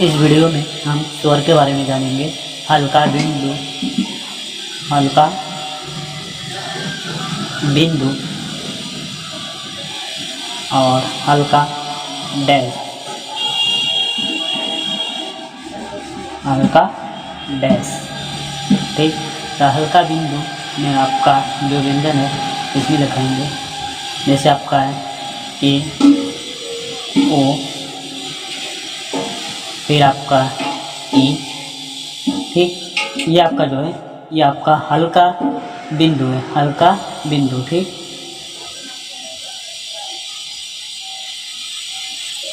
इस वीडियो में हम स्वर के बारे में जानेंगे। हल्का बिंदु, हल्का बिंदु और हल्का डैश, हल्का डैश। ठीक, तो हल्का बिंदु में आपका जो व्यंजन है इसमें लिखेंगे। जैसे आपका है ए, ओ, फिर आपका ई। ठीक, ये आपका जो है ये आपका हल्का बिंदु है, हल्का बिंदु। ठीक,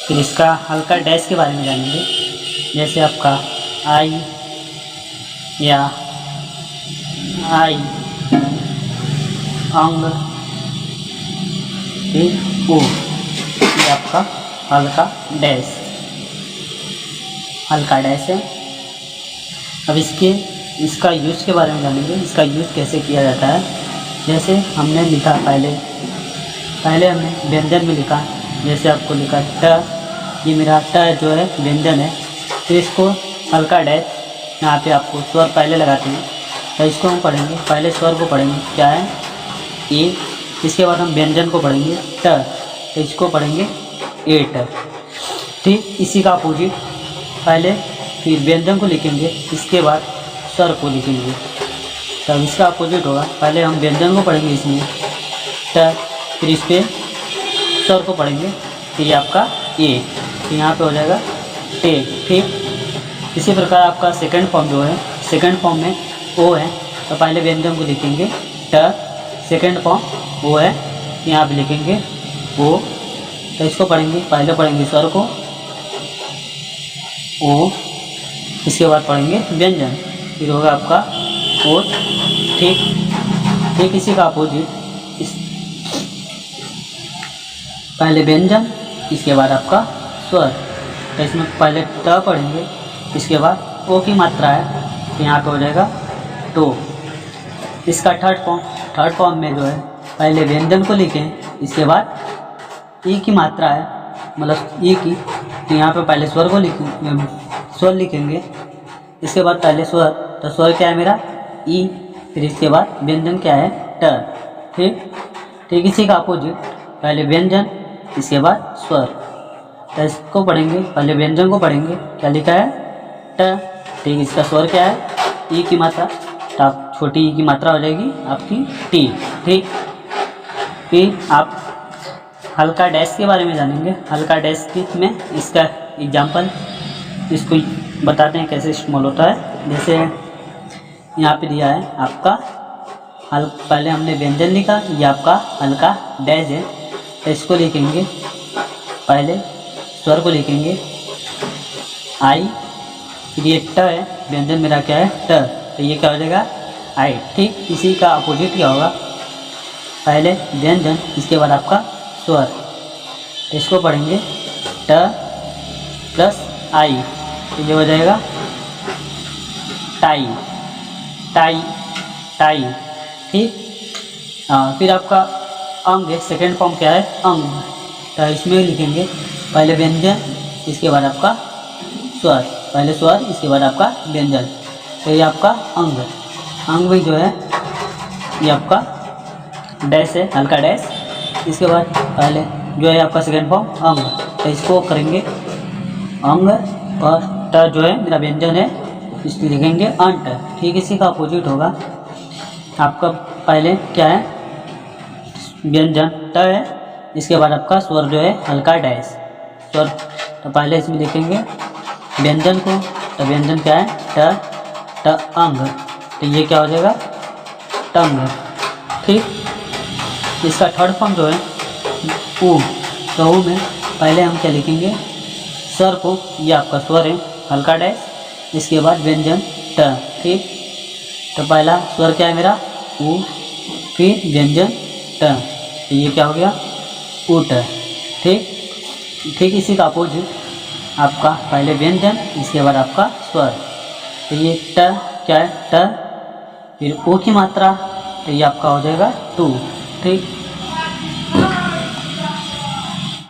फिर इसका हल्का डैश के बारे में जानेंगे। जैसे आपका आई या आई, अंग, फिर ओ, ये आपका हल्का डैश, हल्का डैश है। अब इसका यूज के बारे में जानेंगे। इसका यूज कैसे किया जाता है। जैसे हमने लिखा पहले हमने व्यंजन में लिखा। जैसे आपको लिखा ट, ये मेरा ट जो है व्यंजन है, तो इसको हल्का डैश, यहाँ पे आपको स्वर पहले लगाते हैं। तो इसको हम पढ़ेंगे, पहले स्वर को पढ़ेंगे क्या है ए, इसके बाद हम व्यंजन को पढ़ेंगे ट, तो इसको पढ़ेंगे एट। ठीक, इसी का अपोजिट पहले फिर व्यंजन को लिखेंगे, इसके बाद स्वर को लिखेंगे। तब इसका अपोजिट होगा, पहले हम व्यंजन को पढ़ेंगे इसमें ट, फिर इस पर स्वर को पढ़ेंगे, फिर ये आपका ए, फिर यहाँ पे हो जाएगा टे। ठीक, इसी प्रकार आपका सेकंड फॉर्म जो है, सेकंड फॉर्म में ओ है, तो पहले व्यंजन को लिखेंगे ट, सेकंड फॉर्म ओ है, यहाँ पे लिखेंगे ओ। तो इसको पढ़ेंगे, पहले पढ़ेंगे स्वर को ओ, इसके बाद पढ़ेंगे व्यंजन, फिर होगा आपका ओ। ठीक, इसी का अपोजिट पहले व्यंजन, इसके बाद आपका स्वर। तो इसमें पहले ट पढ़ेंगे, इसके बाद ओ की मात्रा है, तो यहाँ पे हो जाएगा टो। इसका थर्ड फॉर्म में जो है पहले व्यंजन को लिखें, इसके बाद ई की मात्रा है, मतलब ई की, तो यहाँ पे पहले स्वर को स्वर लिखेंगे, इसके बाद पहले स्वर, तो स्वर क्या है मेरा ई, फिर इसके बाद व्यंजन क्या है ट। ठीक, इसी का अपोजिट पहले व्यंजन, इसके बाद स्वर। तो इसको पढ़ेंगे, पहले व्यंजन को पढ़ेंगे, क्या लिखा है ट। ठीक, इसका स्वर क्या है ई की मात्रा, तो आप छोटी ई की मात्रा हो जाएगी आपकी टी। ठीक, फिर आप हल्का डैश के बारे में जानेंगे। हल्का डैश में इसका एग्जाम्पल, इसको बताते हैं कैसे इस्तेमाल होता है। जैसे यहाँ पे दिया है आपका पहले हमने व्यंजन लिखा, ये आपका हल्का डैश है, तो इसको लिखेंगे, पहले स्वर को लिखेंगे आई, फिर ये ट है, व्यंजन मेरा क्या है ट, तो ये क्या हो जाएगा आई। ठीक, इसी का अपोजिट क्या होगा, पहले व्यंजन, इसके बाद आपका स्वर। तो इसको पढ़ेंगे ट प्लस आई, तो ये हो जाएगा टाई, टाई, टाई। ठीक, फिर आपका अंग है, सेकेंड फॉर्म क्या है अंग, तो इसमें लिखेंगे पहले व्यंजन, इसके बाद आपका स्वर, पहले स्वर, इसके बाद आपका व्यंजन, तो ये आपका अंग। अंग में जो है ये आपका डैश है, हल्का डैश, इसके बाद पहले जो है आपका सेकेंड फॉर्म अंग, तो इसको करेंगे अंग, और ट जो है मेरा व्यंजन है, इसको लिखेंगे अंट। ठीक, इसी का अपोजिट होगा आपका पहले क्या है व्यंजन ट है, इसके बाद आपका स्वर जो है हल्का डैश स्वर। तो पहले इसमें लिखेंगे व्यंजन को, तो व्यंजन क्या है ट अंग, तो ये क्या हो जाएगा टंग। ठीक, इसका थर्ड फॉर्म जो है ऊ, तो ऊ में पहले हम क्या लिखेंगे स्वर को, ये आपका स्वर है हल्का डैश, इसके बाद व्यंजन ट। ठीक, तो पहला स्वर क्या है मेरा ऊ, फिर व्यंजन ट, तो ये क्या हो गया ऊट। ठीक, इसी का अपोजिट आपका पहले व्यंजन, इसके बाद आपका स्वर, तो ये ट क्या है ट, फिर ओ की मात्रा, तो ये आपका हो जाएगा टू। ठीक,